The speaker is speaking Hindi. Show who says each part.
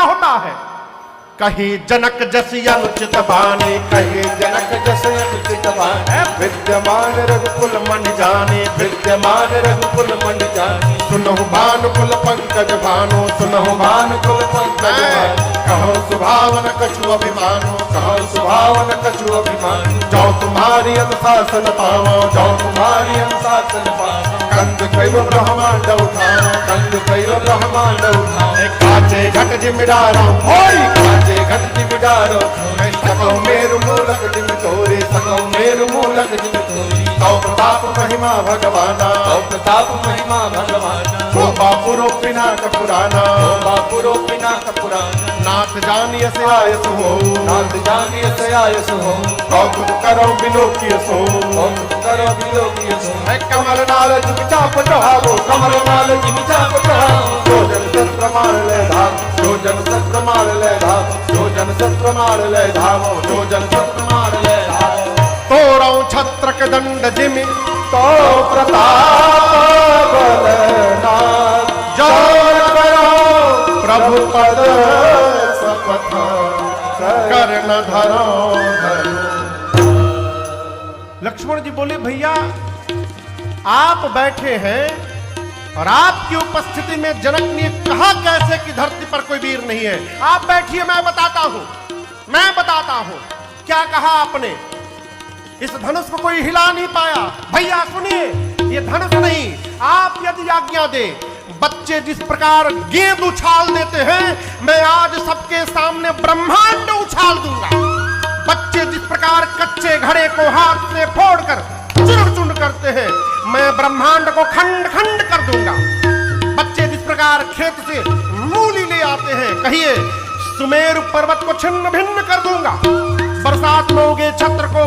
Speaker 1: होता है? कहीं जनक जस अनुचित बानी, कहीं
Speaker 2: जनक जस अनुचित बानी,
Speaker 1: विद्यमान रघुकुल मन जाने,
Speaker 2: विद्यमान रघुकुल मन जानी।
Speaker 1: सुनहु भानुकुल पंकज भानु, सुनहु
Speaker 2: भानुकुल पंकज भानु,
Speaker 1: कहो सुभावन कछु अभिमानो,
Speaker 2: कहो सुभावन कछु अभिमानी।
Speaker 1: जो तुम्हारी अनुशासन पावो, जो
Speaker 2: तुम्हारी अनुशासन पावो,
Speaker 1: कंद कैव ब्रह्मांड उठाओ,
Speaker 2: कंद कैव ब्रह्मांड उठाओ।
Speaker 1: काचे घट जिमिडारो,
Speaker 2: होई काचे घट जिमिडारो,
Speaker 1: सको मेरु मूलक जिम तोरे,
Speaker 2: सको मेरु मूलक जिम तोरी।
Speaker 1: तो प्रताप महिमा भगवाना,
Speaker 2: तो प्रताप महिमा भगवाना,
Speaker 1: हो बापुरो पिनाक पुराना,
Speaker 2: हो बापुरो पिनाक पुराना।
Speaker 1: नाथ जानिय से आयस हो,
Speaker 2: नाथ जानिय से आयस हो,
Speaker 1: कौतुक करो बिलोकिय सो,
Speaker 2: कौतुक करो बिलोकिय सो।
Speaker 1: कमल नाल जुग चाप चढ़ावो,
Speaker 2: कमल नाल जिम चाप चढ़ावो,
Speaker 1: जो जन सत प्रमाण ले धाम,
Speaker 2: जो जन सत प्रमाण ले धावो, जो जन सत प्रमाण ले धावो, जो जन सत प्रमाण ले धावो।
Speaker 1: तोरौ छत्र के दंड जिमि,
Speaker 2: तो प्रताप बलनाथ,
Speaker 1: जो करो प्रभु पद शपथ, कर्ण धरो धरो। लक्ष्मण जी बोले, भैया आप बैठे हैं और आपकी उपस्थिति में जनक ने कहा कैसे कि धरती पर कोई वीर नहीं है? आप बैठिए, मैं बताता हूं क्या कहा आपने। इस धनुष को कोई हिला नहीं पाया। भैया सुनिए, ये धनुष नहीं, आप यदि आज्ञा दे, बच्चे जिस प्रकार गेंद उछाल देते हैं, मैं आज सबके सामने ब्रह्मांड उछाल दूंगा। बच्चे जिस प्रकार कच्चे घड़े को हाथ से फोड़कर चूर चूर करते हैं, मैं ब्रह्मांड को खंड खंड कर दूंगा। बच्चे जिस प्रकार खेत से मूली ले आते हैं, कहिए सुमेरु पर्वत को छिन्न भिन्न कर दूंगा। बरसात में उगे छत्र को